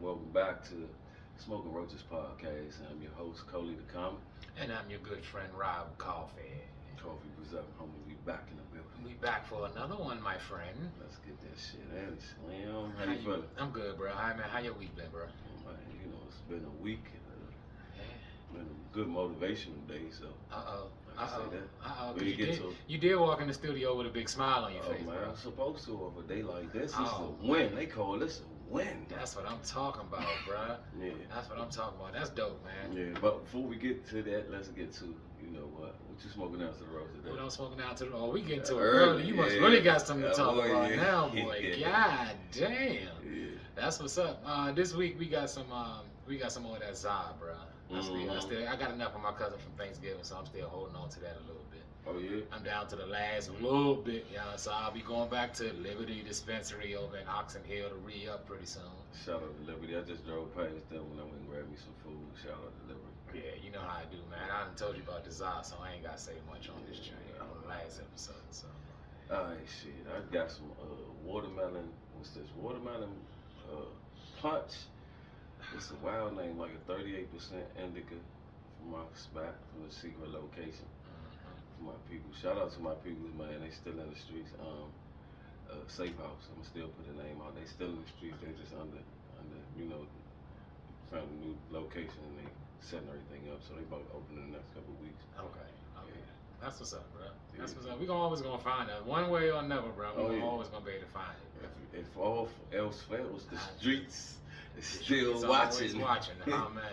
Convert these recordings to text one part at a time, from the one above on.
welcome back to Smoking Roaches podcast. I'm your host, Coley the Comic. And I'm your good friend Rob Coffee. Coffee was up, homie. We back in the building. We back for another one, my friend. Let's get that shit in. Slim. How you feeling? I'm good, bro. Hi, man. How your week been, bro? Oh, man, it's been a week. Yeah. Been a good motivational day, so. You did walk in the studio with a big smile on your face, man, bro. I'm supposed to of a day like this. It's a win. They call this a win. That's what I'm talking about, bro. Yeah. That's what I'm talking about. That's dope, man. Yeah, but before we get to that, let's get to, you know what you smoking out to the road today? What I'm smoking out to the road. We getting to it early. You must really got something to talk about now, boy. God damn. Yeah. That's what's up. This week we got some more of that za, bro. I got enough of my cousin from Thanksgiving, so I'm still holding on to that a little bit. Oh yeah. I'm down to the last little bit, so I'll be going back to Liberty Dispensary over in Oxon Hill to re-up pretty soon. Shout out to Liberty. I just drove past them when I went and grabbed me some food. Shout out to Liberty. Yeah, you know how I do, man. I done told you about the za, so I ain't gotta say much on this joint on the last episode. So. Alright, shit. I got some watermelon. What's this? Watermelon punch. It's a wild name, like a 38% indica from my spot, from the secret location. For my people. Shout out to my people, man. They still in the streets. Safe House. I'ma still put a name out. They still in the streets. They just under found a new location and they setting everything up. So they about to open in the next couple of weeks. Okay. Yeah. That's what's up, bro. That's what's up. We always gonna find it one way or another, bro. We always gonna be able to find it. If all else fails, the streets is still watching. Watching. Oh man.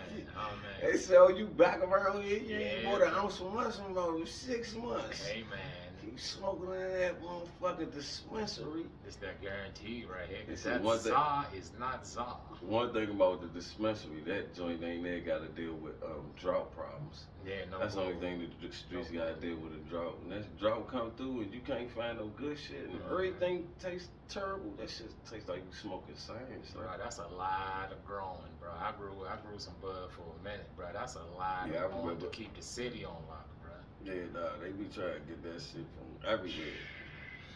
They sell you back around here. You ain't bought an ounce of muscle in about 6 months. Hey man. Keep smoking in that motherfucking dispensary. It's that guarantee right here. It's that za is not za. One thing about the dispensary, that joint ain't there got to deal with drought problems. Yeah, no. That's the only thing that the streets got to deal with a drought. And that drought come through and you can't find no good shit and everything tastes terrible. That shit tastes like you smoking science. Bro, that's a lot of growing, bro. I grew some bud for a minute, bro. That's a lot of growing to keep the city on lock, bro. Yeah, nah, they be trying to get that shit from everywhere.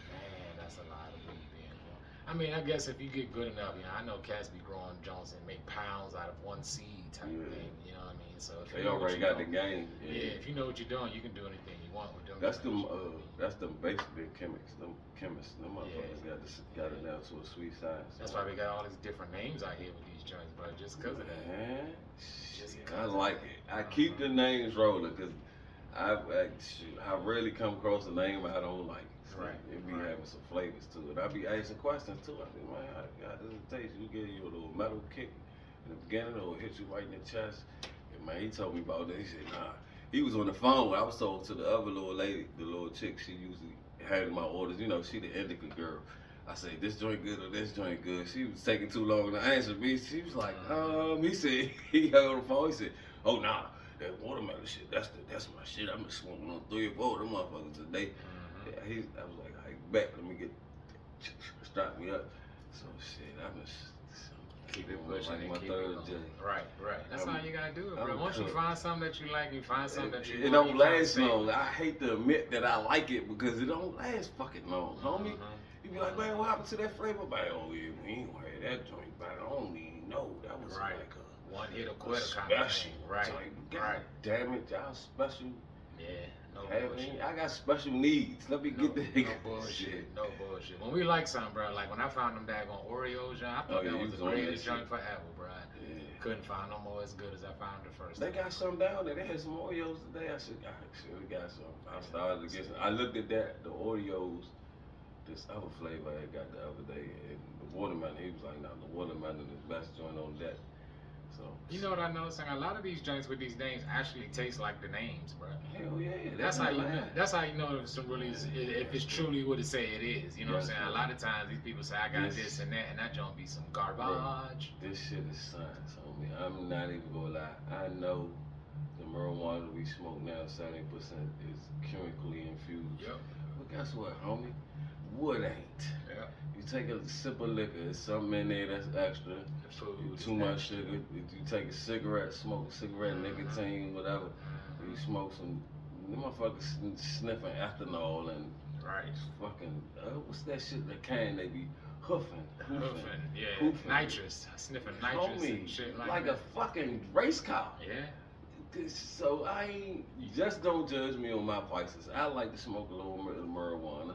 Man, that's a lot of weed being grown. I mean, I guess if you get good enough, I know cats be growing Jones and make pounds out of one seed type thing. You know what I mean? So if they already got the game. Yeah, if you know what you're doing, you can do anything you want with them. That's them basic chemists. Them motherfuckers got it down to a sweet science. That's why we got all these different names out here with these joints, bro. Just because of that. Man, I like it. I keep the names rolling because I rarely come across a name I don't like. Right. It be having some flavors to it. I be asking questions too. I be, man, how does it taste? You get you a little metal kick in the beginning or hit you right in the chest. And man, he told me about that. He said, nah. He was on the phone. I was talking to the other little lady, the little chick. She usually handled my orders. You know, she the indica girl. I said, this joint good or this joint good. She was taking too long to answer me. She was like, he said, he got on the phone. He said, oh, nah. That watermelon shit, that's my shit. I've been smoking on 3 or 4 of them motherfuckers today. Yeah, I was like, hey, bet, let me strap me up. So shit, I've been keep it pushing like and my keep third it day. Right. That's how you gotta do it, bro. Once you find something that you like, you find something that you it don't last long. I hate to admit that I like it because it don't last fucking long, homie. You be like, man, what happened to that flavor? Like, oh yeah, we ain't gonna have that joint back. I don't even know. That was like a one hit or quitter kind of thing. Right. God damn it, y'all special. Yeah, no bullshit. I got special needs. Let me get that. No bullshit. No bullshit. When we like something, bro, like when I found them daggone Oreos, I thought that was the greatest joint forever, bro. Yeah. Couldn't find no more as good as I found the first They time. got some down there. They had some Oreos today. I should we got some. I started to get some. I looked at that, the Oreos, this other flavor I got the other day, and the watermelon. He was like, nah, the watermelon is the best joint on that. So, you know what I noticed? A lot of these joints with these names actually taste like the names, bro. Hell yeah. That's how you know. That's how you know if some really if it's truly what it say it is. You know what I'm saying? A lot of times these people say I got this and that joint be some garbage. Bro, this shit is science, homie. I'm not even gonna lie. I know the marijuana we smoke now, 70% is chemically infused. Yep. But guess what, homie? Wood ain't. Yeah. You take a sip of liquor, there's something in there that's extra. The food. Too much sugar. You take a cigarette, smoke a cigarette, nicotine, whatever. You smoke some Them motherfuckers sniffing ethanol and Right. fucking what's that shit? The can they be hoofing, Yeah. hoofing. Nitrous, sniffing nitrous Homie, and shit like like that. a fucking race car. Yeah. So I ain't, just don't judge me on my vices. I like to smoke a little marijuana.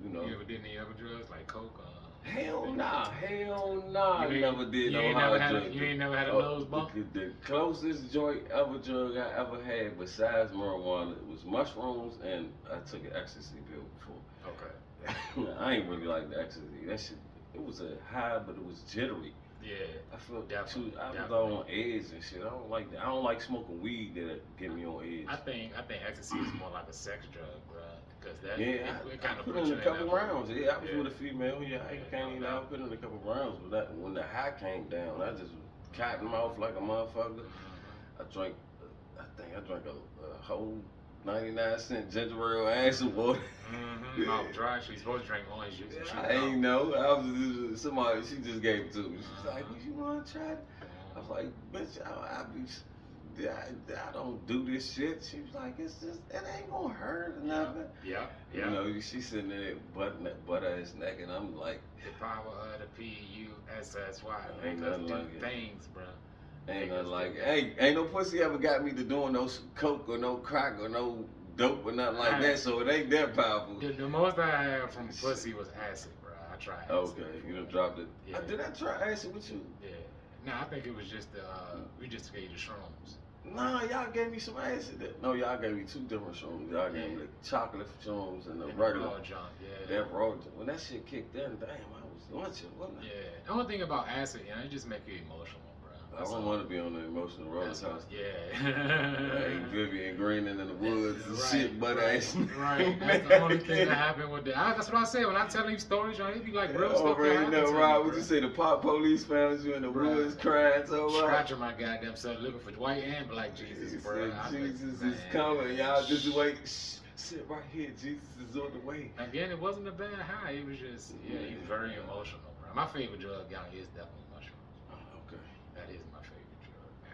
You know. You ever did any other drugs like coke? Hell nah. I You never did you no ain't hard never had drugs. you ain't never had a nose bump? The closest joint ever drug I ever had besides marijuana was mushrooms, and I took an ecstasy pill before. Okay. I ain't really like the ecstasy. That shit, it was a high, but it was jittery. Yeah. I felt Definitely, I was definitely. on edge and shit. I don't like that. I don't like smoking weed that get me on edge. I think ecstasy is more like a sex drug, bro. Because that Yeah, it I kind of put puts in you a couple that rounds. Yeah, I was Yeah. with a female. Yeah, I can't even. I put in a couple rounds, but that when the high came down, I just cotton mouth like a motherfucker. Mm-hmm. I think I drank a whole 99-cent ginger ale acid water. Mm-hmm. Mouth dry. She's supposed to drink orange juice. I ain't know. I was just, somebody. She just gave it to me. She's like, "Would you want to try it?" I was like, "Bitch, I don't do this shit." She was like, "It's just, it ain't gonna hurt or nothing." Yeah. You know, she's sitting there butt ass neck, and I'm like, The power of the PUSSY. Ain't Make us nothing do like it. things, bro. ain't Make us nothing like do it. that. Hey, ain't no pussy ever got me to doing no coke or no crack or no dope or nothing like that, so it ain't that powerful. The most I had from pussy was acid, bro. I tried acid. Okay, you done dropped it. Yeah. Did I try acid with you? Yeah. No, I think it was just we just gave you the shrooms. Nah, y'all gave me some acid. No, y'all gave me two different shrooms. Y'all gave me the chocolate shrooms and the And regular. raw junk, yeah. That raw junk. When that shit kicked in, damn, I was lunching, wasn't I? Yeah. The only thing about acid, it just make you emotional, bro. I don't want to be on the emotional roller That's coaster. Yeah. Ain't Vivian Greening in the woods and Right, shit, butt ass. Right. That's the only thing that happened with that. That's what I said when I tell these stories. It be like real stuff that Already happened know, to me, Rob. bro. Would you say the pop police found you in the Bruh. woods crying so much? Scratching my goddamn self, looking for white and black Jesus, He bro. said, Jesus is coming, y'all. Just wait. Shh, sit right here. Jesus is on the way. Again, it wasn't a bad high. It was just, you very emotional, bro. My favorite drug, young, is definitely mushrooms. Oh, okay. That is my favorite drug now.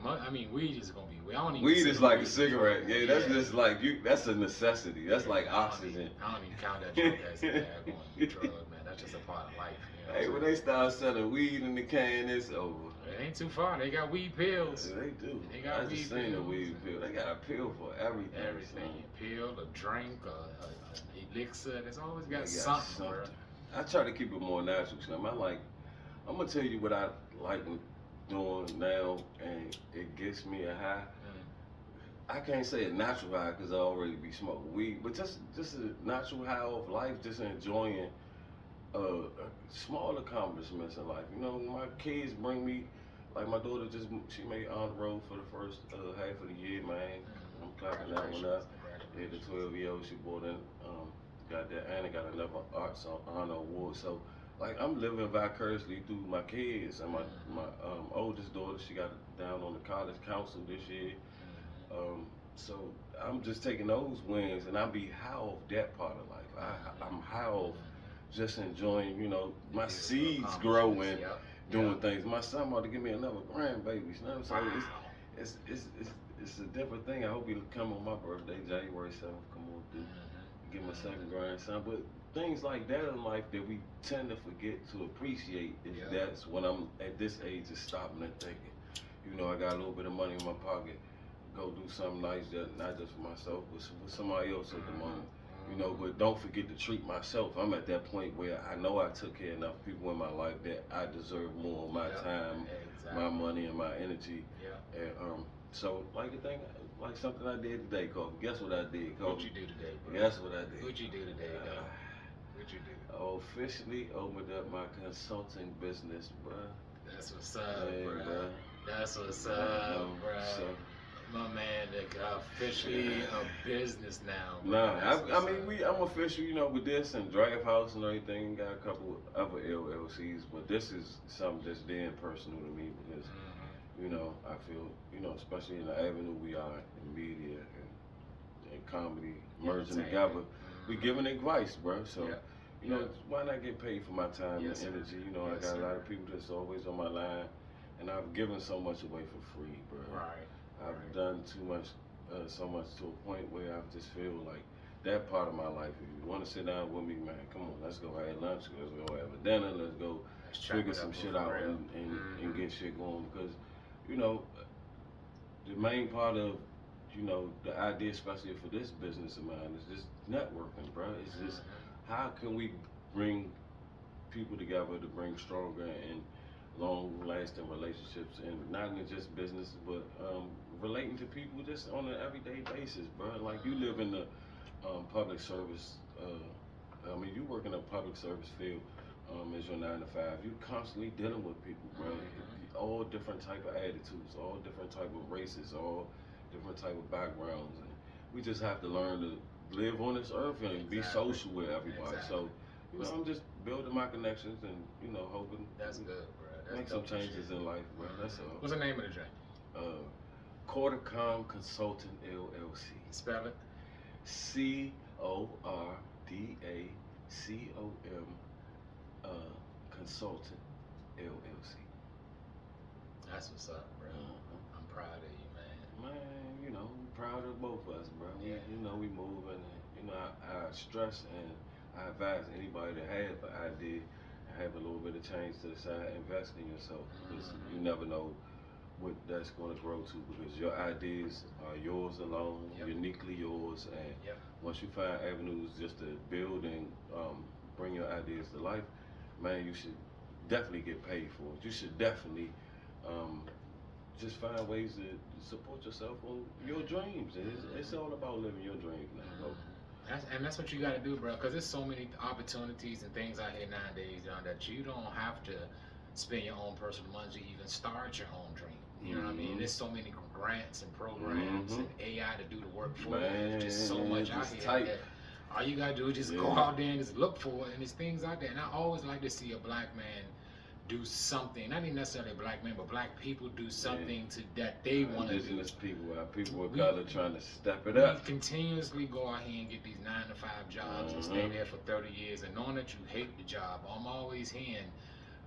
Oh, I mean, weed is gonna be. I don't even. weed consider is like a weed cigarette. drug. Yeah, that's just like you. That's a necessity. That's like oxygen. I don't even count that drug as a bad drug, man. That's just a part of life. You know Hey, what when I'm they start selling weed in the can, it's over. saying? It ain't too far. They got weed pills. Yeah, they do. They got I just weed seen the pills. weed pill. They got a pill for everything. Everything. son. A pill, a drink, a elixir. There's always got They something, bro. I try to keep it more natural, Slim. I'm gonna tell you what I like doing now, and it gets me a high. I can't say a natural high because I already be smoking weed, but just a natural high of life, just enjoying small accomplishments in life. You know, my kids bring me, like my daughter she made honor roll for the first half of the year, man. I'm clapping that one up. Yeah, the 12-year-old, she brought in, got that, and I got another arts honor award. So, like, I'm living vicariously through my kids, and my oldest daughter, she got down on the college council this year. So I'm just taking those wins, and I be high off that part of life. I'm high off just enjoying, you know, my seeds growing, doing things. My son about to give me another grandbaby. You know what I'm saying? It's a different thing. I hope he'll come on my birthday, January 7th. Come on through, get my second grandson. But things like that in life that we tend to forget to appreciate that's when I'm at this age of stopping and thinking, you know, I got a little bit of money in my pocket. Go do something nice, not just for myself, but with somebody else at the moment. You know, but don't forget to treat myself. I'm at that point where I know I took care of enough people in my life that I deserve more of my time, my money, and my energy. And so, like something I did today, Kobe. Guess what I did, Kobe? What you do today, bro? Guess what I did? What you do today, though? What you do? I officially opened up my consulting business, bro. That's what's up, Yeah, bro. bro. That's what's up, bro. So, my man, officially a business now, bro. nah, I'm official, you know, with this and Draft House and everything. Got a couple other LLCs, but this is something that's damn personal to me because, you know, I feel, you know, especially in the avenue we are in media and comedy merging together, we giving advice, bro. So, you know, why not get paid for my time and energy? You know, I got a lot of people that's always on my line, and I've given so much away for free, bro. Right. I've done too much so much to a point where I just feel like that part of my life. If you want to sit down with me, man, come on, let's go have lunch, let's go have a dinner, let's go figure some shit out and get shit going. Because, you know, the main part of, you know, the idea, especially for this business of mine, is just networking, bro. It's just how can we bring people together to bring stronger and long-lasting relationships, and not in just business, but relating to people just on an everyday basis, bro. Like you live in the public service. I mean, you work in a public service field as your 9 to 5. You constantly dealing with people, bro. All different type of attitudes, all different type of races, all different type of backgrounds, and we just have to learn to live on this earth and be social with everybody. So, you know, I'm just building my connections and, you know, hoping that's good, bro. That's make some changes in life, bro. That's all. What's the name of the joint? Quartercom Consulting LLC. Spell it. CORDACOM Consultant LLC. That's what's up, bro. I'm proud of you, man. Man, you know, I'm proud of both of us, bro. Yeah. You know, we move, and you know, I stress and I advise anybody that have an idea and have a little bit of change to the side, invest in yourself, because you never know what that's going to grow to, because your ideas are yours alone, uniquely yours, and once you find avenues just to build and bring your ideas to life, man, you should definitely get paid for it. You should definitely just find ways to support yourself on your dreams. It's all about living your dreams now. That's what you got to do, bro, because there's so many opportunities and things out here nowadays, you know, that you don't have to spend your own personal money to even start your own dream. You know what I mean? There's so many grants and programs and AI to do the work for you. There's just so much out here that all you gotta do is just go out there and just look for it, and there's things out there. And I always like to see a black man do something, not even necessarily a black man, but black people do something to that they want to do. Indigenous people of color trying to step it up. We continuously go out here and get these 9 to 5 jobs and stay there for 30 years, and knowing that you hate the job, I'm always hearing,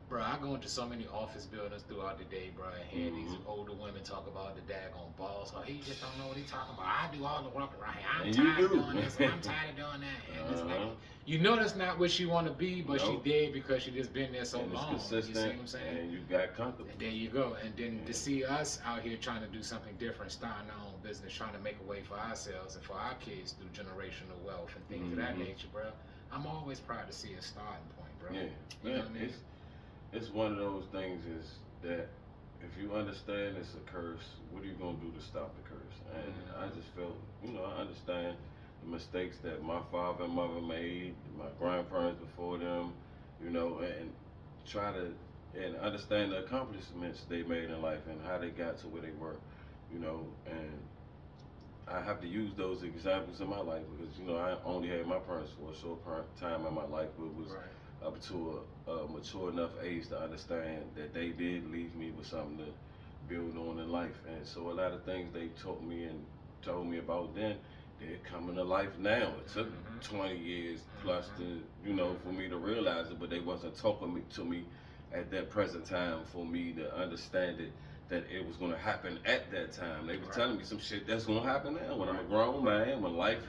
bro, I go into so many office buildings throughout the day, bro, and hear these older women talk about the daggone boss. Oh, he just don't know what he's talking about. I do all the work around here. I'm tired of doing this, and I'm tired of doing that. And it's like, you know that's not what she want to be, but she did because she just been there so long. You see what I'm saying? And you got comfortable. And there you go. And then to see us out here trying to do something different, starting our own business, trying to make a way for ourselves and for our kids through generational wealth and things of that nature, bro. I'm always proud to see a starting point, bro. Yeah, you know what I mean? It's one of those things is that if you understand it's a curse, what are you gonna do to stop the curse? And I just felt, you know, I understand the mistakes that my father and mother made, my grandparents before them, you know, and try to and understand the accomplishments they made in life and how they got to where they were, you know, and I have to use those examples in my life because, you know, I only had my parents for a short time in my life, but it was up to a mature enough age to understand that they did leave me with something to build on in life. And so a lot of things they taught me and told me about then, they're coming to life now. It took 20 years plus to, you know, for me to realize it, but they wasn't talking to me at that present time for me to understand it, that it was going to happen at that time. They were telling me some shit that's going to happen now when I'm a grown man, when life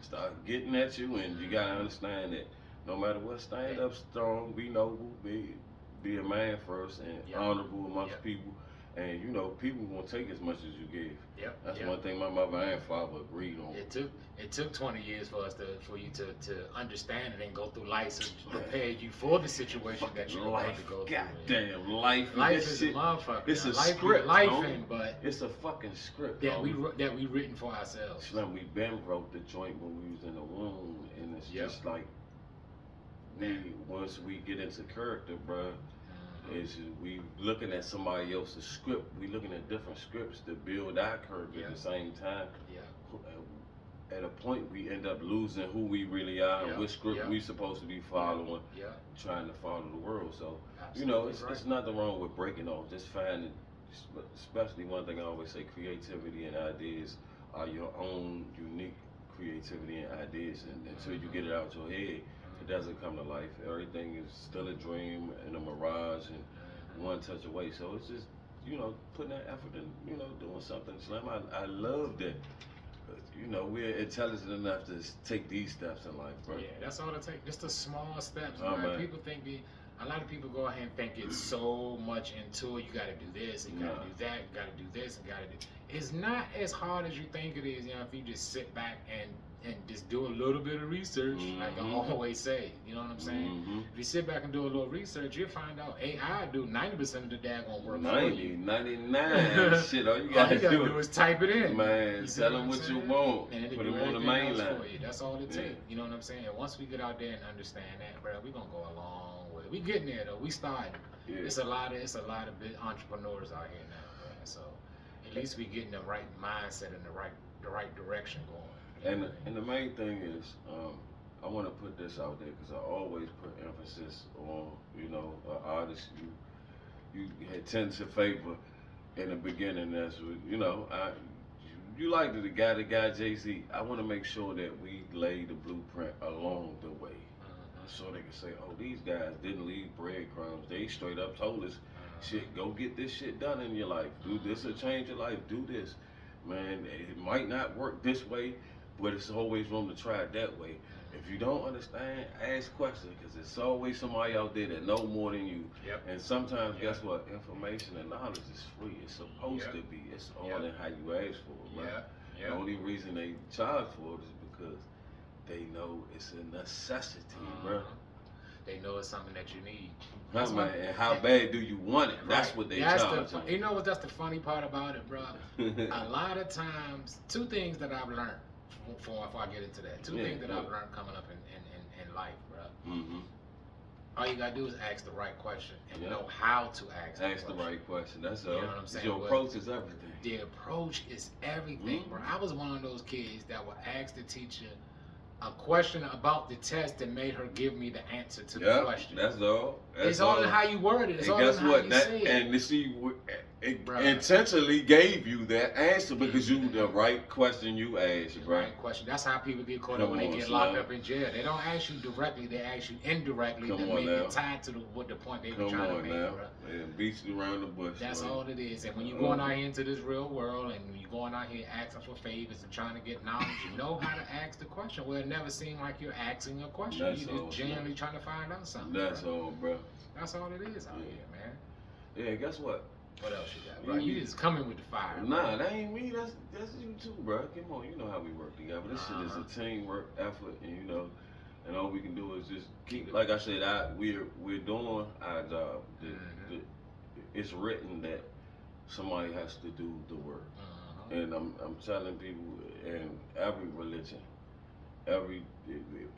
start getting at you, and you got to understand that no matter what, stand up strong, be noble, be a man first, and honorable amongst people. And you know, people won't take as much as you give. That's one thing my mother and father agreed on. It took 20 years for you to understand it and go through life to prepare you for the situation that you're about to go through. Goddamn life. Life is a motherfucker. It's a life, script, but it's a fucking script that we written for ourselves. Slim, we been wrote the joint when we was in the womb, and it's just like once we get into character, bruh. Is we looking at somebody else's script. We looking at different scripts to build our character at the same time. At a point, we end up losing who we really are and which script we supposed to be following, trying to follow the world. So, you know, it's nothing wrong with breaking off. Just finding, especially one thing I always say, creativity and ideas are your own unique creativity and ideas. And until you get it out your head, it doesn't come to life. Everything is still a dream and a mirage and one touch away. So it's just, you know, putting that effort in, you know, doing something. Slim, I love that you know, we're intelligent enough to take these steps in life, bro. Yeah, that's all it takes. Just the small steps, Oh, man. man. People think a lot of people go ahead and think it's so much into it. You got to do this, you got to do that, you got to do this, and got to do. It's not as hard as you think it is. You know, if you just sit back and just do a little bit of research, like I always say. You know what I'm saying? If you sit back and do a little research, you'll find out AI do 90% of the daggone work for you. 99, shit. All you gotta do is type it in. Man, tell them what you want. And put them on the main line. For you. That's all it takes. You know what I'm saying? And once we get out there and understand that, bro, we're gonna go a long way. We getting there though. We starting. Yeah. It's a lot of big entrepreneurs out here now, bro. So at least we getting the right mindset and the right direction going. And the main thing is, I want to put this out there because I always put emphasis on, you know, artists you tend to favor in the beginning. That's, you know, you like the guy Jay-Z. I want to make sure that we lay the blueprint along the way, so they can say, oh, these guys didn't leave breadcrumbs. They straight up told us, shit, go get this shit done in your life. Do this or change your life. Do this, man. It might not work this way, but it's always room to try it that way. If you don't understand, ask questions, because there's always somebody out there that know more than you. Yep. And sometimes, guess what? Information and knowledge is free. It's supposed to be. It's all in how you ask for it, man. The only reason they charge for it is because they know it's a necessity, bro. They know it's something that you need. And how bad do you want it? That's what they charge. You know what? That's the funny part about it, bro. A lot of times, two things that I've learned before I get into that. Two things that I've learned coming up in life, bro. All you gotta do is ask the right question and know how to ask the right question. That's all. You know what I'm saying? Your approach is everything. The approach is everything, bro. I was one of those kids that would ask the teacher a question about the test that made her give me the answer to the question. That's all. It's all in how you word it. It's all in how you say it. And it intentionally gave you that answer because you the right question you asked, bro. Right question. That's how people get caught up when they get locked up in jail. They don't ask you directly. They ask you indirectly to make it tied to the point they were trying to make, bro. They beat you around the bush. That's all it is. And when you're going out here into this real world and you're going out here asking for favors and trying to get knowledge, you know how to ask the question. Well, it never seems like you're asking a question. You're just genuinely trying to find out something. That's all, bro. That's all it is out here, man. Yeah, guess what? What else you got, bro? You just coming with the fire. Nah, that ain't me. That's you too, bro. Come on, you know how we work together. This shit is a teamwork effort, and you know, and all we can do is just keep. Like I said, we're doing our job. It's written that somebody has to do the work, and I'm telling people in every religion,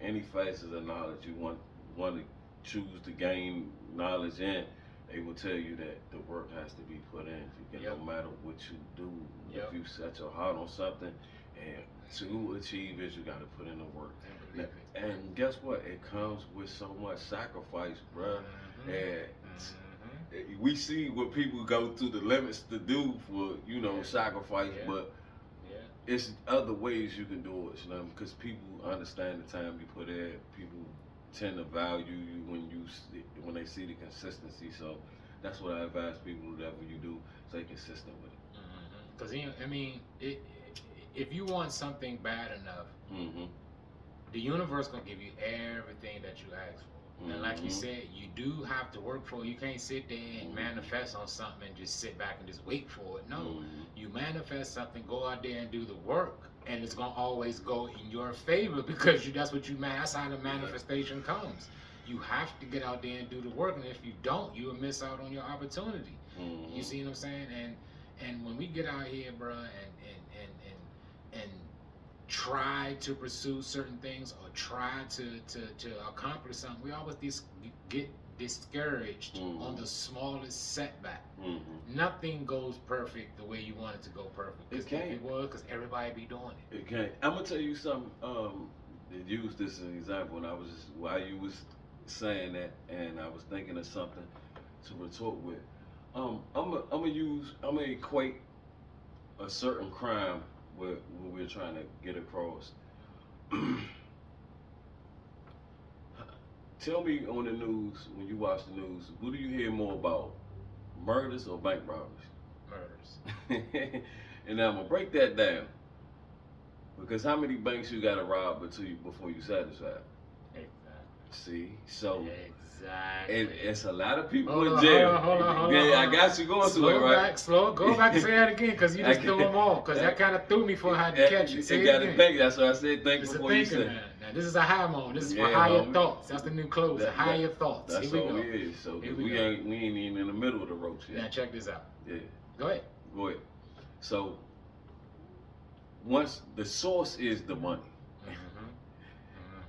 any facet of knowledge you want to choose to gain knowledge in, they will tell you that the work has to be put in. No matter what you do, if you set your heart on something, and to achieve it, you got to put in the work. And guess what? It comes with so much sacrifice, bro. And we see what people go through the limits to do for, you know, sacrifice, but it's other ways you can do it, you know, because people understand the time you put in. People tend to value you when they see the consistency. So that's what I advise people, whatever you do, stay consistent with it. Because I mean, if you want something bad enough, the universe gonna give you everything that you ask for. And like you said, you do have to work for it. You can't sit there and manifest on something and just sit back and just wait for it. No, you manifest something, go out there and do the work, and it's gonna always go in your favor because that's what you that's how the manifestation comes. You have to get out there and do the work, and if you don't, you'll miss out on your opportunity. You see what I'm saying? And when we get out here, bro, and try to pursue certain things or try to accomplish something, we always get discouraged on the smallest setback. Nothing goes perfect the way you want it to go perfect. It can't. It was because everybody be doing it. It can't. I'm gonna tell you something. Use this as an example, and while you was saying that, and I was thinking of something to retort with. I'm gonna equate a certain crime what we're trying to get across. Tell me on the news, when you watch the news, what do you hear more about? Murders or bank robberies? Murders. And now I'm gonna break that down. Because how many banks you gotta rob before you satisfied? Exactly. See, so Exactly. it's a lot of people Hold in on, jail. hold on. I got you going slow to it, right? Back, go back and say that again, because you just threw them all. Because that kind of threw me for how to catch it. Say You it gotta again. think. That's what I said. Think It's before a you thinking, say. man. Now this is a high moment. This is for Yeah, higher homie. thoughts. That's the new closing. Higher thoughts. That's Here we all go. it is. So Here we ain't even in the middle of the roach yet. Now check this out. Yeah. Go ahead. Go ahead. So once the source is the money.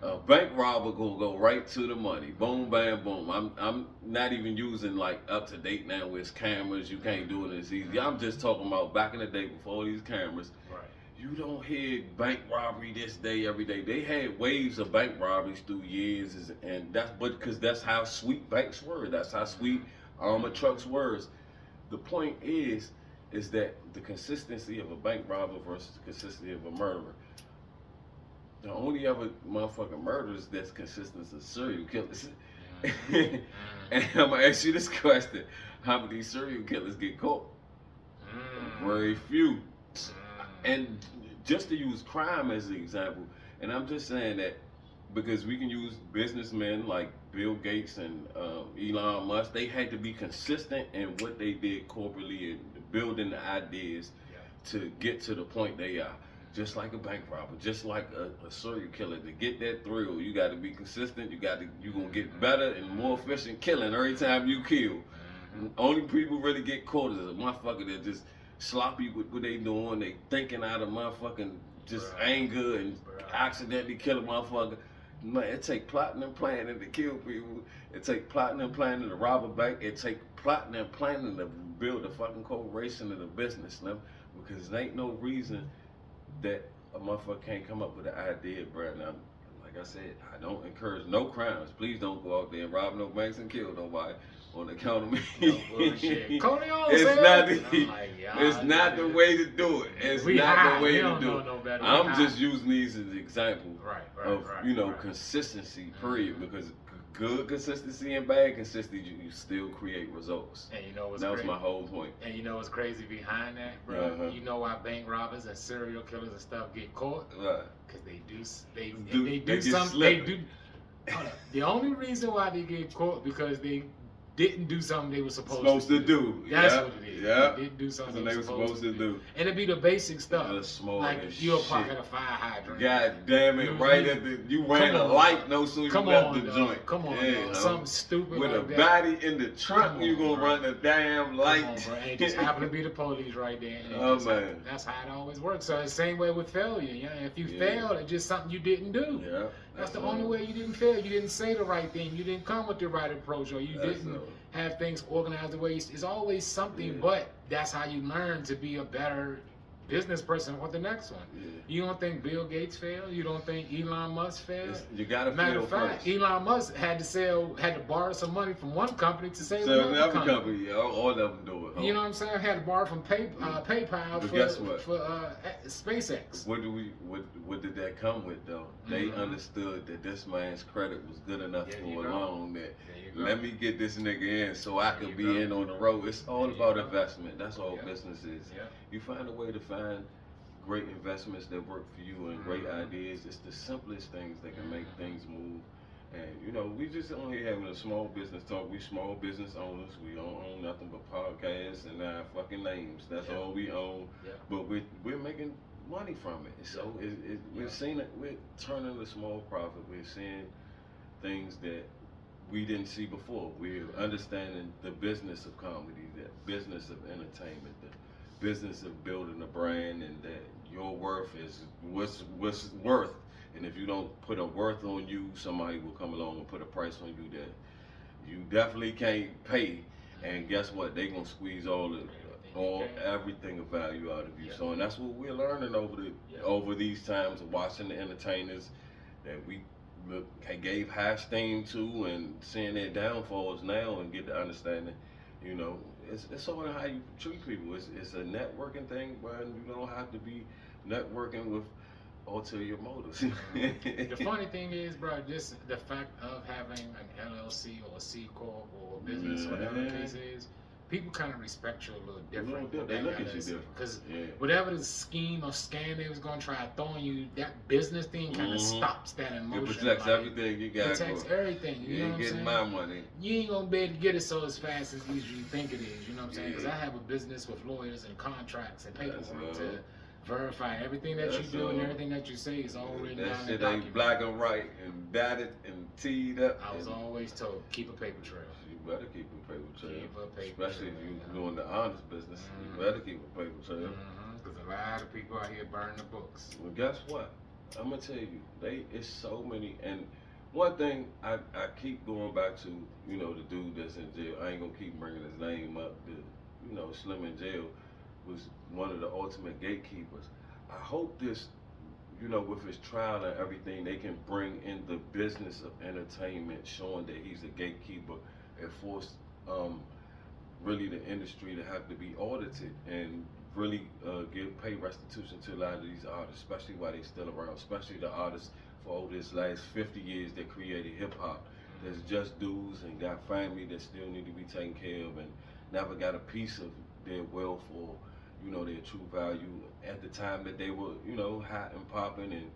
A bank robber gonna go right to the money. Boom, bam, boom. I'm not even using like up to date now with cameras. You can't do it as easy. I'm just talking about back in the day before these cameras. Right. You don't hear bank robbery this day every day. They had waves of bank robberies through years, and because that's how sweet banks were. That's how sweet armored trucks were. The point is that the consistency of a bank robber versus the consistency of a murderer. The only other motherfucking murders that's consistent is serial killers. And I'm gonna ask you this question: how many serial killers get caught? Very few. And just to use crime as an example, and I'm just saying that because we can use businessmen like Bill Gates and Elon Musk, they had to be consistent in what they did corporately and building the ideas to get to the point they are. Just like a bank robber, just like a serial killer. To get that thrill, you got to be consistent. You're gonna get better and more efficient killing every time you kill. Only people really get caught is a motherfucker that just sloppy with what they doing. They thinking out of motherfucking just anger and accidentally kill a motherfucker. Man, it take plotting and planning to kill people. It take plotting and planning to rob a bank. It take plotting and planning to build a fucking corporation and a business, because there ain't no reason that a motherfucker can't come up with an idea, bro. Now, like I said, I don't encourage no crimes. Please don't go out there and rob no banks and kill nobody on account of me. No bullshit. It's not the way to do it. It's not the way to do it. I'm just using these as examples of consistency, period. Because good consistency and bad consistency, you still create results. And you know what's that crazy? was my whole point. And you know what's crazy behind that, bro? You know why bank robbers and serial killers and stuff get caught? Right. Because they do something. The only reason why they get caught because they didn't do something they were supposed to do. That's what it is. Yeah. They didn't do something they were supposed to do. And it'd be the basic stuff. The small like you'll park at a fire hydrant. God damn it! You ran a light no sooner you left the joint. Come on, something stupid with like a that. body in the trunk. You gonna run the damn light? Come on, bro. And it just happened to be the police right there. And man, that's how it always works. So it's the same way with failure. Yeah, if you failed, it's just something you didn't do. Yeah, that's the only way you didn't fail. You didn't say the right thing. You didn't come with the right approach, or you didn't have things organized the way. It's always something, but that's how you learn to be a better business person for the next one. You don't think Bill Gates failed? You don't think Elon Musk failed? You gotta Matter of fact, Elon Musk had to borrow some money from one company to save another company. Yeah, all of them do it. You know what I'm saying? Had to borrow from PayPal for SpaceX. What did that come with though? They understood that this man's credit was good enough for a loan that let me get this nigga in so I can be in on the road. It's all about investment. That's all business is. You find a way to find great investments that work for you and great ideas. It's the simplest things that can make things move. And we just on here having a small business talk. We small business owners. We don't own nothing but podcasts and our fucking names. That's all we own. But we're making money from it. So we're seeing it. We're turning a small profit. We're seeing things that we didn't see before. We're understanding the business of comedy, the business of entertainment, the business of building a brand, and that your worth is what's worth. And if you don't put a worth on you, somebody will come along and put a price on you that you definitely can't pay. And guess what? They gonna squeeze everything of value out of you. So, and that's what we're learning over these times of watching the entertainers that we gave high esteem to and seeing their downfalls now and get the understanding. It's all in how you treat people. It's a networking thing, but you don't have to be networking with ulterior motives. The funny thing is, bro, just the fact of having an LLC or a C Corp or a business, whatever the case is, people kind of respect you a little different. They look at you different. Because yeah. whatever the scheme or scam they was going to try throwing you, that business thing kind of stops that emotion. It protects like, everything you got. Protects everything. You know what I'm saying? My money. You ain't going to be able to get it so as fast as easy you think it is. You know what I'm saying? Because I have a business with lawyers and contracts and paperwork to verify everything that you do and everything that you say is all written down. That shit ain't black and white and batted and teed up. I was always told, keep a paper trail. You better keep a paper trail. Keep a paper Especially trail. if you're doing the honest business. You better keep a paper trail. Because a lot of people out here burn the books. Well, guess what? I'm gonna tell you, it's so many. And one thing I keep going back to, the dude that's in jail. I ain't gonna keep bringing his name up. Slim in jail was one of the ultimate gatekeepers. I hope this, with his trial and everything, they can bring in the business of entertainment, showing that he's a gatekeeper, and force really the industry to have to be audited and really give pay restitution to a lot of these artists, especially while they're still around, especially the artists for over this last 50 years that created hip hop. There's just dudes and got family that still need to be taken care of and never got a piece of their wealth or their true value at the time that they were, hot and popping and,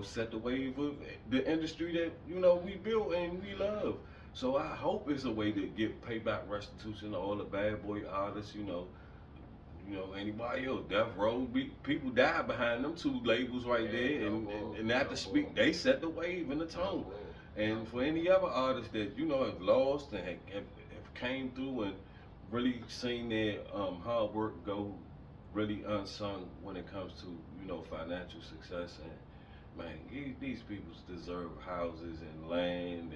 set the wave of the industry that, we built and we love. So I hope it's a way to get payback restitution to all the bad boy artists, anybody else. Death Row, people died behind them two labels right there, and not to speak, they set the wave and the tone. And for any other artists that, have lost and have came through and really seen their hard work go really unsung when it comes to financial success, and man, these people deserve houses and land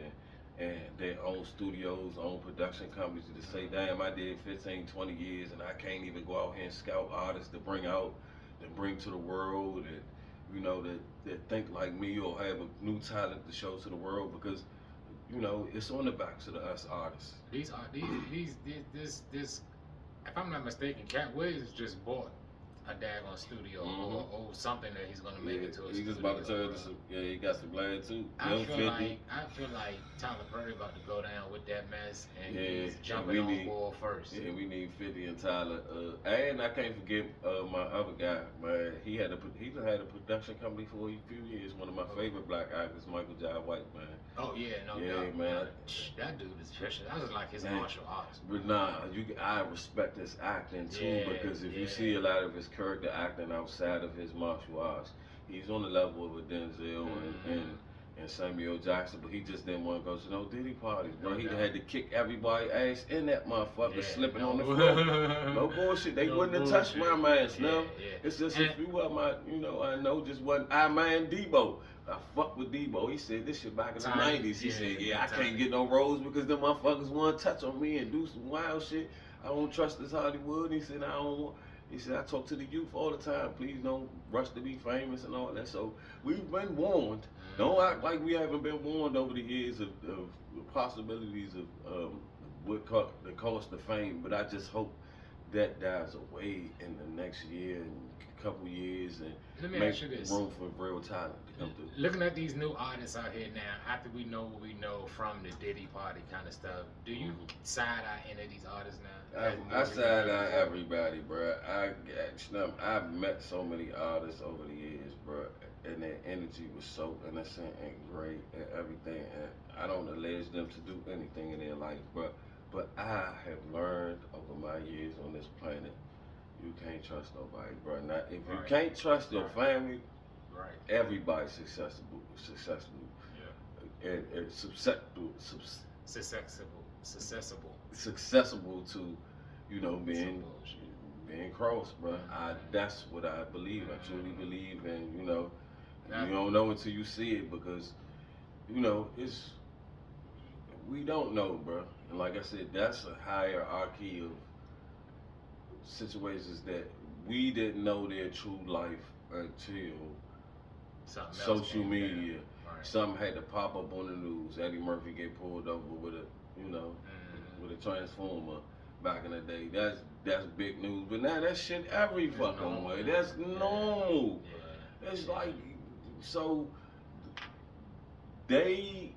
and their own studios, own production companies to say, damn, I did 15, 20 years and I can't even go out here and scout artists to bring to the world and that think like me or have a new talent to show to the world, because it's on the backs of us artists. This, if I'm not mistaken, Cat Williams just bought a daggone studio or something that he's gonna make into a studio. He's just about to turn to some. Yeah, he got some land too. I feel like Tyler Perry about to go down with that mess, and he's jumping on board first. Yeah, we need 50 and Tyler. And I can't forget my other guy, man. He had a production company for a few years. One of my favorite black actors, Michael Jai White, man. Oh yeah, no doubt. Man. That dude is vicious. That was like his martial arts. But I respect his acting too, because if you see a lot of his character acting outside of his martial arts, he's on the level of a Denzel and Samuel Jackson, but he just didn't want to go to no Diddy parties, bro. He had to kick everybody's ass in that motherfucker, slipping on the floor. No bullshit. They wouldn't have touched my man, Slim. It's just a few of my, I know just wasn't. I man Debo. I fuck with Debo. He said this shit back in the 90s. He said, I can't get no roles because them motherfuckers want to touch on me and do some wild shit. I don't trust this Hollywood. He said, He said, I talk to the youth all the time. Please don't rush to be famous and all that. So we've been warned. Don't act like we haven't been warned over the years of the possibilities of the cost of fame. But I just hope that dies away in the next year and couple years, and let me ask you this: room for real talent to come through. Looking at these new artists out here now, after we know what we know from the Diddy party kind of stuff, do you side eye any of these artists now? I side eye everybody, bro. I've met so many artists over the years, bro, and their energy was so innocent and great and everything. And I don't allege them to do anything in their life, but I have learned over my years on this planet. You can't trust nobody, bro. Not if you can't trust your family. Everybody's successful. Yeah. And successful to, being crossed, bro. That's what I believe. I truly believe, and you don't know until you see it, because it's we don't know, bro. And like I said, that's a hierarchy of situations that we didn't know their true life until social media. Something had to pop up on the news. Eddie Murphy get pulled over with a transformer back in the day. That's big news. But now that shit every fucking way. That's normal. It's like, so they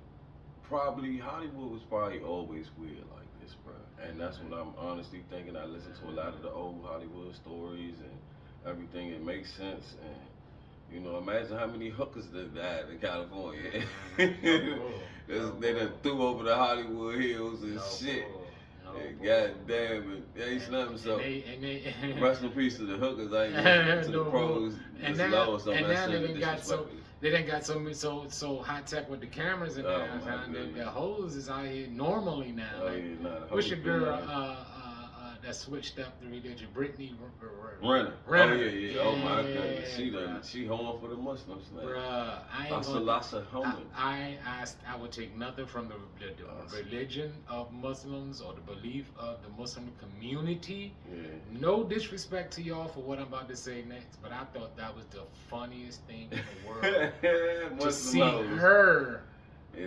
Hollywood was probably always weird like this, bro. And that's what I'm honestly thinking. I listen to a lot of the old Hollywood stories and everything. It makes sense. And you know, imagine how many hookers that died in California. They done threw over the Hollywood Hills and shit. God damn it. They slammed so. Rest in peace to the hookers. I ain't listening to the pros. And now they done got so high tech with the cameras and the hose is out here normally now. Oh, yeah, nah, what's your girl that switched up the religion? Brittany Renner. Oh yeah. Oh my goodness. She home for the Muslims now. Bruh, I would take nothing from the religion of Muslims or the belief of the Muslim community. Yeah. No disrespect to y'all for what I'm about to say next, but I thought that was the funniest thing in the world to see her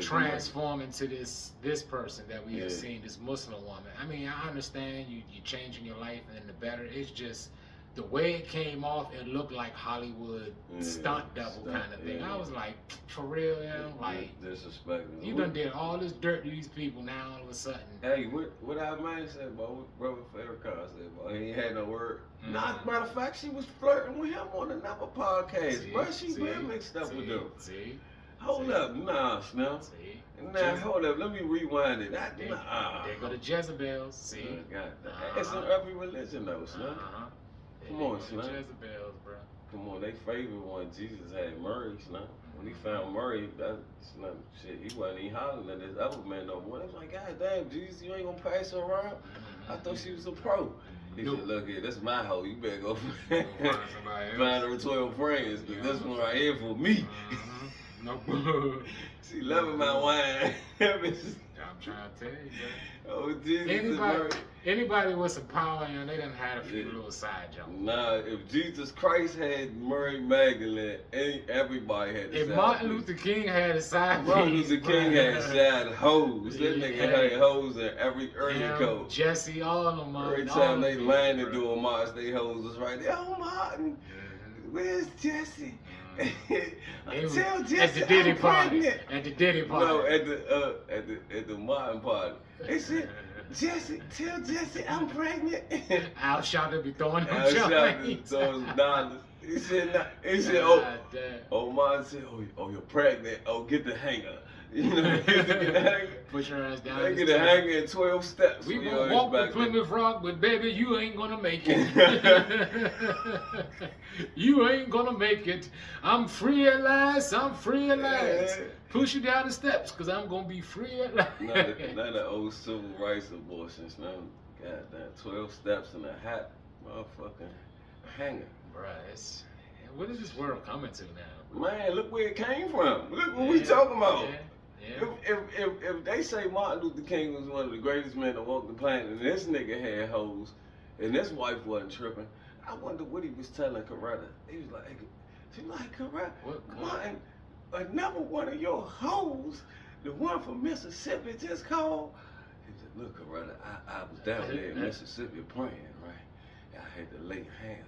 transform into this person that we have seen, this Muslim woman. I mean, I understand you changing your life and the better. It's just the way it came off, it looked like Hollywood stunt double kind of thing. I was like, for real, like disrespectful. You done did all this dirt to these people. Now all of a sudden, hey, what our man said about what Brother Farrakhan said about he ain't had no word. Nah, matter of fact, she was flirting with him on another podcast, bro. She been mixed up with them. Hold up, nah, Snell. Now, hold up, let me rewind it. They go to Jezebels, see? It's in every religion, though, Snell. Come on, Snell. Jezebels, bro. Come on, they favorite one. Jesus had Murray, Snell. When he found Murray, that's not shit. He wasn't even hollering at this other man no more. They was like, God damn, Jesus, you ain't gonna pass her around? I thought she was a pro. He said, look here, this is my hoe. You better go find her 12 friends, because this one right here for me. No. She loving my wine. I'm trying to tell you, bro. Oh, Jesus. Anybody with some power, they done had a few little side jumps. Nah, if Jesus Christ had Mary Magdalene, everybody had the side. If Martin Luther King had a side piece. Martin Luther King had side hoes. That nigga had hoes in every early code. Jesse, all of them. Every time they landed doing March, they hoes was right there. Oh, Martin, where's Jesse? Tell Jesse I'm pregnant. At the Diddy party. No, at the Martin party. They said, Jesse, tell Jesse I'm pregnant. Al Sharpton be throwing them dollars. He said, oh, Martin said, oh, you're pregnant. Oh, get the hanger. You know, push her ass down. They get a hanger in 12 steps. We gonna walk the Plymouth Rock, but baby, you ain't gonna make it. You ain't gonna make it. I'm free at last. I'm free at last. Push you down the steps, cause I'm gonna be free at last. Not the old civil rights abortions, man. Goddamn, 12 steps in a hat, motherfucking hanger. Bruh, what is this world coming to now? Man, look where it came from. Look what we talking about. If they say Martin Luther King was one of the greatest men to walk the planet, and this nigga had hoes, and this wife wasn't tripping, I wonder what he was telling Coretta. He was like, Coretta, Martin, another one of your hoes, the one from Mississippi just called. He said, look, Coretta, I was down there in Mississippi praying, right? I had to lay hands.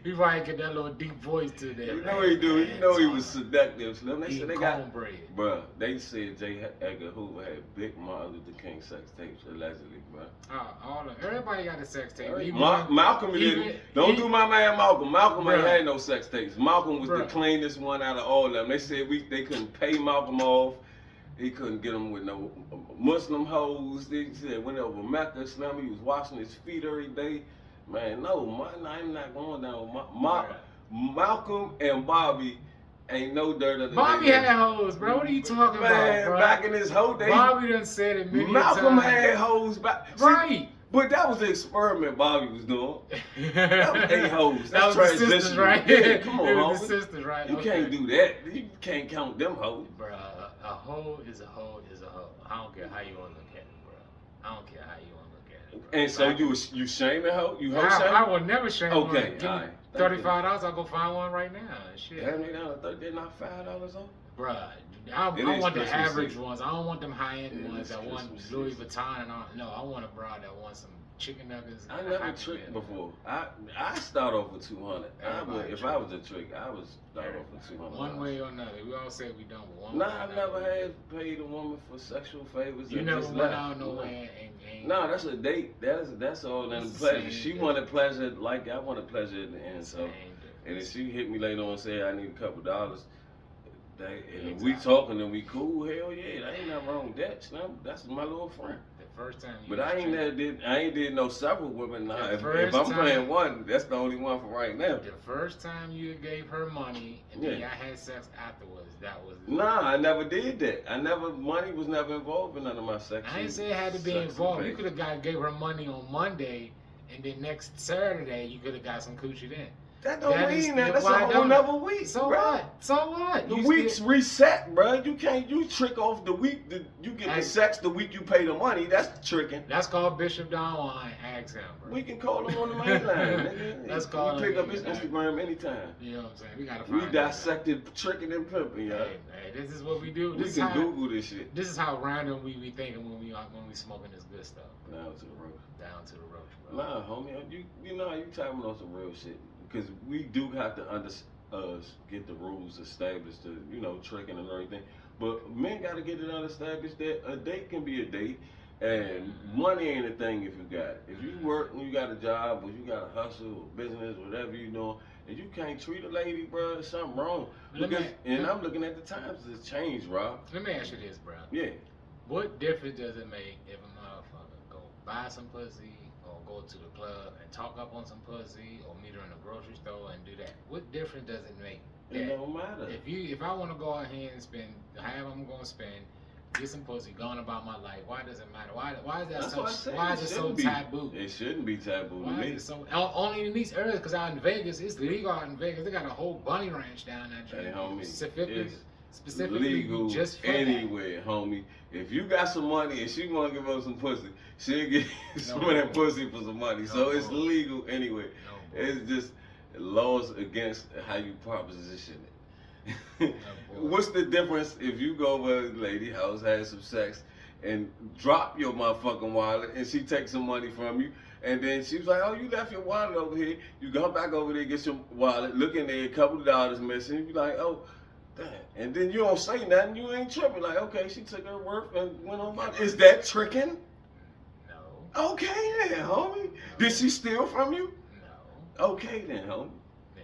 He probably get that little deep voice to that. You know he do. You know he was seductive, Slim. They said they got cornbread. Bruh, they said J. Edgar Hoover had big Martin Luther King sex tapes, allegedly, bruh. Everybody got a sex tape. Malcolm didn't. Don't do my man Malcolm. Malcolm ain't had no sex tapes. Malcolm was the cleanest one out of all of them. They said they couldn't pay Malcolm off. He couldn't get him with no Muslim hoes. They said went over Mecca, Slim. He was washing his feet every day. Man, no, I'm not going down. Malcolm and Bobby ain't no dirt under Bobby had hoes, bro. What are you talking about, bro? Back in his whole day. Bobby done said it many Malcolm times. had hoes back. Right. But that was the experiment Bobby was doing. That was eight hoes. That was the sisters, right? Yeah, come on, it was the sisters, right? You can't do that. You can't count them hoes. Bro, a hoe is a hoe is a hoe. I don't care how you want to look at it, bro. I don't care how you want to look at it, bro. And so you shaming hoe? You hoe shaming? I will never shame one. Okay, Give me $35, I'll go find one right now. Shit. They're not $5 off? Bruh, I want the average ones. I don't want them high-end ones that want Louis Vuitton and all. No, I want a bra that wants some chicken nuggets. I never tricked before. I start off with 200. If I was a trick, I would start off with 200. One way or another. We all say we don't, but one nah, way or I another. never had paid a woman for sexual favors. You and never just went left. out nowhere and No, that's a date. That's all in It's the pleasure. same She thing. wanted pleasure like I wanted pleasure in the end. So, Same and if difference. she hit me later on and say I need a couple dollars, and if we Exactly. talking and we cool, hell yeah, that ain't nothing wrong with that. That's my little friend. The first time you But was I ain't tricked- I ain't did no several women. Nah, The if first I'm time- playing one, that's the only one for right now. The first time you gave her money and then y'all had sex afterwards, that was. Nah, I never did that. Money was never involved in none of my sex. I didn't say it had to be involved. You could have gave her money on Monday, and then next Saturday you could have got some coochie then. That don't That is- mean that. That's a why whole don't- nother week. So bruh. what? So what? The You week's still- reset, bro. You trick off the week that you get Hey. the sex the week you pay the money. That's tricking. That's called Bishop Don Juan. Ask him, bro. We can call him on the main line, nigga. That's You called pick on up the his main line. Instagram anytime. You know what I'm saying? We gotta We find dissected tricking and pimping, y'all. Hey, this is what we do. We This is can how, Google this shit. This is how random we be thinking when we smoking this good stuff. Now to the road. Down to the roach, bro. Nah, homie, you know you talking on some real shit because we do have to get the rules established to tricking and everything. But men got to get it established that a date can be a date, and money ain't a thing if you got it. If you work and you got a job or you got a hustle or business, whatever you doing, and you can't treat a lady, bro, there's something wrong. I'm looking at the times it's changed, Rob. Let me ask you this, bro. Yeah. What difference does it make if a motherfucker go buy some pussy or go to the club and talk up on some pussy or meet her in the grocery store and do that? What difference does it make? It don't matter. If I want to go ahead and spend however I'm going to spend, get some pussy, going about my life, why does it matter? Why is that why is it so taboo? It shouldn't be taboo to Why me. is it so only in these areas? Because out in Vegas, it's legal out in Vegas. They got a whole bunny ranch down there. Hey, homie, Specifically legal just for anywhere, homie. If you got some money and she want to give up some pussy, she'll get some of that pussy for some money. So it's legal anyway. It's just laws against how you proposition it. What's the difference if you go over a lady house, have some sex, and drop your motherfucking wallet, and she takes some money from you, and then she's like, "Oh, you left your wallet over here." You go back over there, get your wallet, look in there, a couple of dollars missing. You be like, "Oh, damn," and then you don't say nothing. You ain't tripping. Like, okay, she took her worth and went on by. Is that tricking? No. Okay then, homie. Did she steal from you? No. Okay then, homie. Yeah.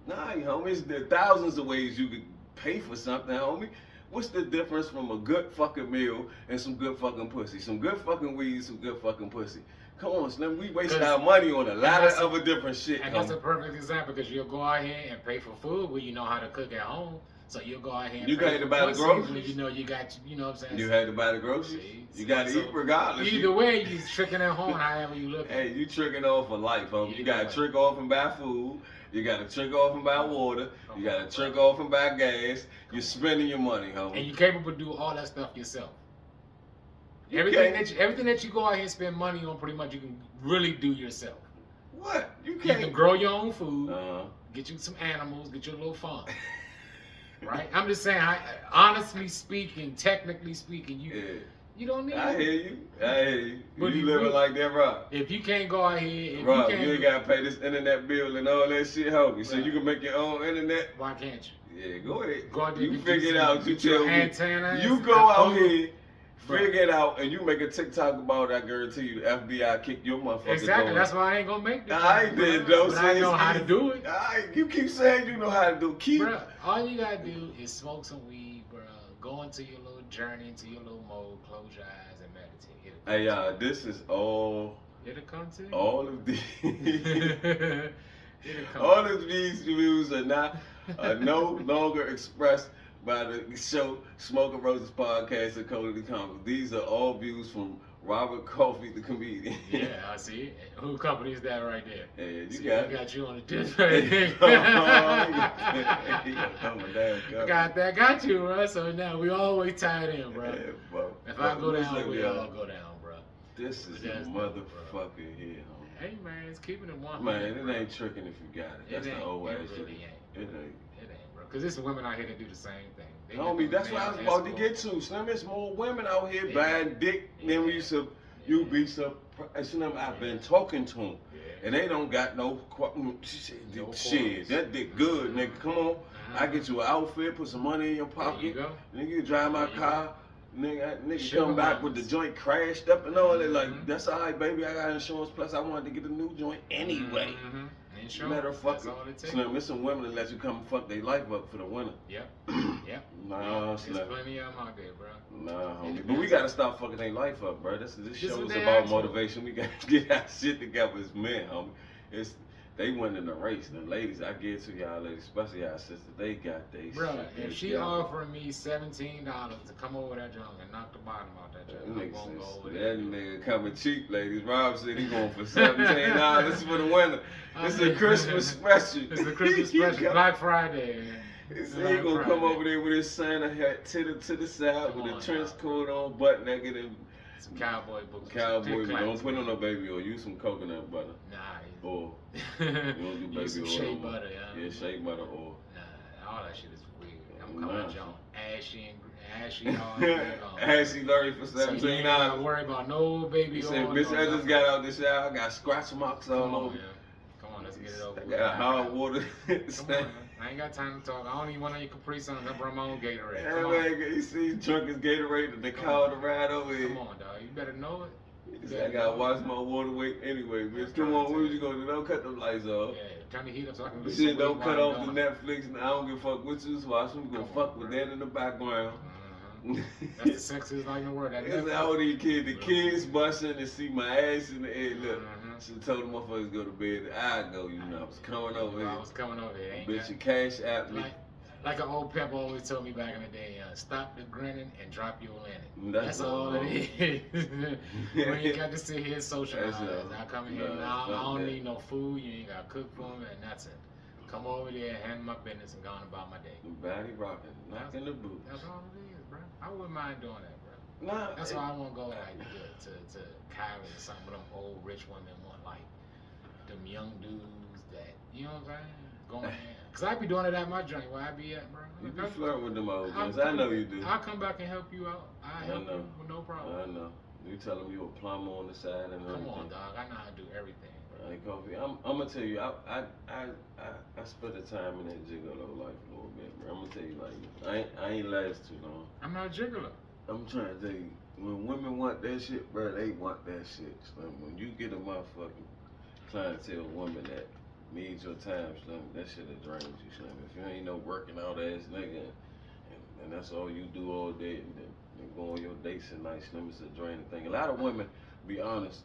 Nah, homie, there are thousands of ways you could pay for something, homie. What's the difference from a good fucking meal and some good fucking pussy? Some good fucking weed, some good fucking pussy. Come on, Slim, we wasting our money on a lot of other different shit. And that's a perfect example because you'll go out here and pay for food where you know how to cook at home. So you'll go out here and you pay had to for buy the pussy groceries. when you know you got, you know what I'm saying? You had to buy the groceries. You got to eat regardless. Either way, you tricking at home however you look. Hey, you tricking off for life, homie. You got to trick off and buy food. You got to trick off and buy water. You got to trick off and buy gas. You're spending your money, homie. And you're capable to do all that stuff yourself. Everything that you go out here and spend money on, pretty much you can really do yourself. What? You You can't. can grow your own food, get you some animals, get your little farm. Right? I'm just saying, honestly speaking, technically speaking, you don't need I it. hear you. I hear you. But You living like that, Rob. If you can't go out here, if Rob, you you ain't can't, got to pay this internet bill and all that shit, homie. So Right. you can make your own internet. why can't you? Yeah, go ahead. Go out there, You get figure it some- out. You get your tell me. antennas, You go out phone. here, Bro. figure it out, and you make a TikTok about it. I guarantee you, the FBI kick your motherfucker. Exactly. That's why I ain't gonna make this. I did though. But I know how to do it. You keep saying you know how to do. Bruh, all you gotta do is smoke some weed, bruh. Go into your little journey, into your little mode, close your eyes and meditate. Hey y'all, this is all. It'll come to you. All of these. It'll come. All of these views are no longer expressed by the show Smoking Roses Podcast and Cody the Comic. These are all views from Robert Coffey, the comedian. Yeah, I see. Who company is that right there? Yeah, See, got I got you on the disc right there. Got you, bro. So now we always tied in, bro. Yeah, bro. If I go down, we all go down, bro. This is a That's motherfucker here, homie. Hey man, it's keeping it 100. Man, it ain't tricking if you got it. That's the old ass shit. Really ain't. It ain't. It ain't, bro. Cause there's women out here that do the same thing. They Homie, do that's what I was male about to escort. get to. Slim, there's more women out here Yeah. buying dick than we used to. You be surprised. I've been talking to them, and they don't got no shit. That dick good, nigga. Come on, I get you an outfit, put some money in your pocket. Nigga, you drive my car. Nigga come back with the joint crashed up and all that. Like, that's all right, baby. I got insurance. Plus, I wanted to get a new joint anyway. Matter of fuck, Slim, there's some women that let you come and fuck their life up for the winter. Yep. Nah, Slim. There's plenty of them out there, bro. Nah, homie. But we gotta stop fucking their life up, bro. This show is about motivation. We gotta get our shit together as men, homie. They went in the race. The ladies, I get to y'all ladies, especially y'all sisters, they got they shit. Bro, if she offering me $17 to come over that junk and knock the bottom out that junk, I'm gonna go over there. That nigga coming cheap, ladies. Rob said he going for $17 for the winter. It's a Christmas special. It's the Christmas special. Black Friday. He said he gonna come over there with his Santa hat to the side with a trench coat on, butt naked, and some cowboy boots. Don't put on no baby oil. Use some coconut butter. Nah. Or you don't do baby some oil. Shea butter, Yeah, shea butter oil. Nah, all that shit is weird. I'm coming at y'all ashy all Ashy Larry for $17. So you ain't gotta worry about no baby oil. He said, bitch, I just got out the shower. I got scratch marks all over. Come on, let's get it over I with. got hot water. Come on, I ain't got time to talk. I don't even want any Capri Suns. I brought my own Gatorade. Come on. You see, drunk his Gatorade and they called to ride over here. Come on, dog. You better know it. I gotta watch my water weight anyway, bitch. Come on, what you gonna do? Don't cut them lights off. Yeah, turn the heat up so I can get shit, don't cut off the Netflix, and I don't give a fuck what you watch. I'm gonna fuck with that in the background. That's the sexiest thing in the world. It's all these kids, the kids busting to see my ass in the air. Look, she told the motherfuckers to go to bed. I go, I was coming over here. I was coming over here. Bitch, your cash app me. Like an old pep always told me back in the day, stop the grinning and drop your linen. That's all it is. When you got to sit here and socialize, I come in here and I don't need no food. You ain't got to cook for me, and that's it. Come over there, handle my business, and go on about my day. Body rocking, knocking the boots. That's all it is, bro. I wouldn't mind doing that, bro. Nah, that's why I want to go like to Cali or something with them old rich women want like them young dudes that, you know what I'm saying? Going in. Cause I be doing it at my joint where I be at, bro. You be flirting with them old guys. I know you do. I'll come back and help you out. I help you with no problem. I know. You tell them you a plumber on the side and everything. Come on, dog. I know how to do everything. Hey, Kofi, I'm gonna tell you, I spent the time in that gigolo life a little bit, bro. I'm gonna tell you, like, I ain't last too long. I'm not a gigolo. I'm trying to tell you, when women want that shit, bro, they want that shit. Slim. When you get a motherfucking clientele woman that needs your time, Slim, that shit will drain you, Slim. If you ain't no working out ass nigga, and that's all you do all day, and then go on your dates at night, Slim, it's a draining thing. A lot of women, be honest,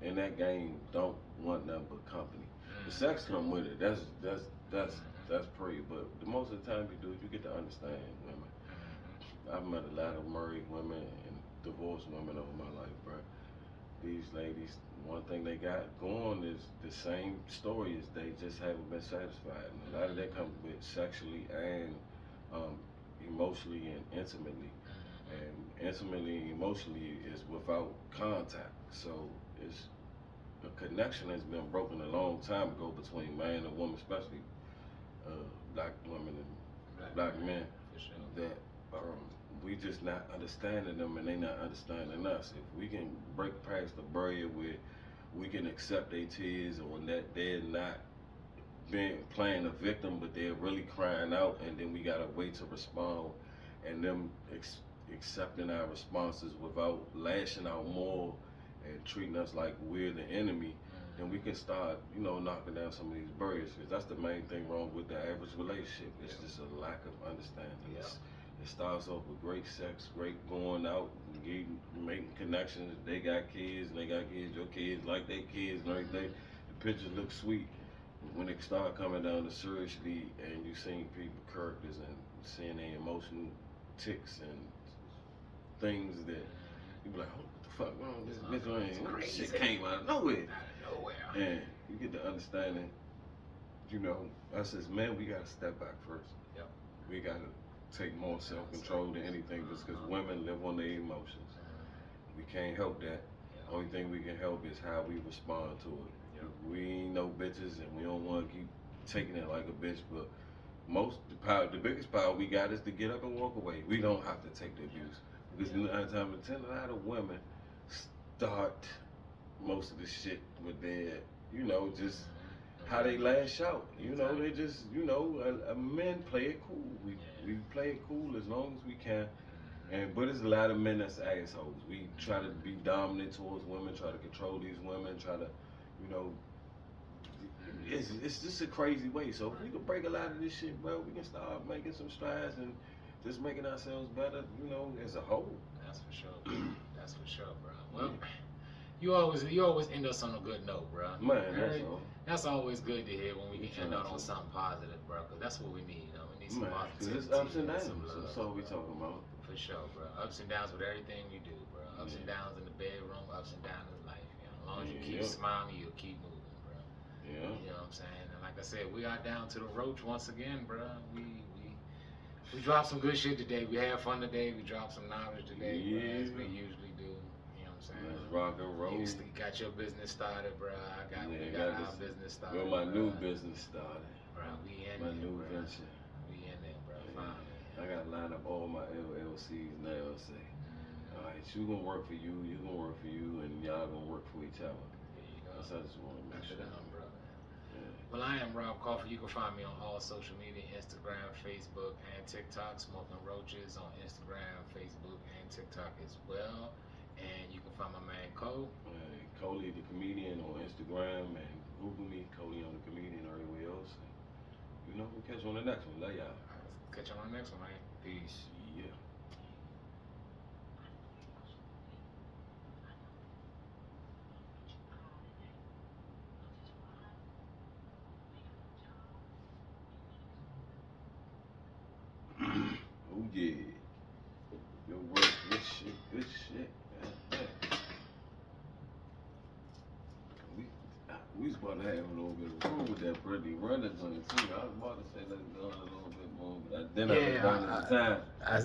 in that game don't want nothing but company. The sex come with it. That's pretty. But the most of the time you do, you get to understand women. I've met a lot of married women and divorced women over my life, bro. These ladies, one thing they got going is the same story as they just haven't been satisfied. And a lot of that comes with sexually and emotionally and intimately. And intimately and emotionally is without contact. So it's a connection that's been broken a long time ago between man and woman, especially black women and black men. That we just not understanding them and they not understanding us. If we can break past the barrier where we can accept their tears, or that they're not playing a victim, but they're really crying out, and then we got a way to respond, and them accepting our responses without lashing out more and treating us like we're the enemy, then we can start, knocking down some of these barriers. Because that's the main thing wrong with the average relationship. It's just a lack of understanding. It starts off with great sex, great going out, making connections. They got kids, and they got kids. Your kids like their kids and everything. The pictures look sweet. But when it start coming down to seriously, and you seeing people characters and seeing their emotional ticks and things that you be like, oh, what the fuck wrong with this bitch? This shit came out of nowhere. And you get the understanding, us as men, we gotta step back first. Yep. We gotta take more self-control than anything, because women live on their emotions. We can't help that. Only thing we can help is how we respond to it. We ain't no bitches, and we don't want to keep taking it like a bitch, but the biggest power we got is to get up and walk away. We don't have to take the abuse, because 9 times out of 10, a lot of women start most of the shit with their, you know, just how they lash out. You know, they just, you know, men play it cool. We play it cool as long as we can. But there's a lot of men that's assholes. We try to be dominant towards women, try to control these women, try to, you know, it's just a crazy way. So if we can break a lot of this shit, bro, we can start making some strides and just making ourselves better, you know, as a whole. That's for sure. That's for sure, bro. Well, you always end us on a good note, bro. Man, that's all. That's always good to hear when we can end out on something positive, bro. Cause that's what we need. You know, we need some positivity. Cause it's ups and downs. That's all we talking about. For sure, bro. Ups and downs with everything you do, bro. Ups and downs in the bedroom, ups and downs in life. You know, as long as you keep smiling, you'll keep moving, bro. Yeah. You know what I'm saying? And like I said, we are down to the Roach once again, bro. We dropped some good shit today. We had fun today. We dropped some knowledge today, bro, as we usually do. You know what I'm saying? Let's rock and roll. You got your business started, bro. We got our business started. Well, my new business started. Bro, we in my there, new bro. venture. We in there, bro. Finally. I got to line up all my LLCs and LLC. All right, you gonna work for you, you gonna work for you, and y'all gonna work for each other. There you go. That's how I just want to make sure. Well, I am Rob Coffey. You can find me on all social media, Instagram, Facebook, and TikTok. Smoking Roaches on Instagram, Facebook, and TikTok as well. And you can find my man Cole. Coley the Comedian on Instagram, and Google me, Coley on the Comedian, or everywhere else. And, you know, we'll catch you on the next one. Love y'all. Catch you on the next one, man. Peace. Yeah. Oh yeah. Yo, work, good shit, good shit. Man. We was about to have a little bit of room with that Brittany Runners on it too. I was about to say let's go on a little bit more, but then I was done at the time.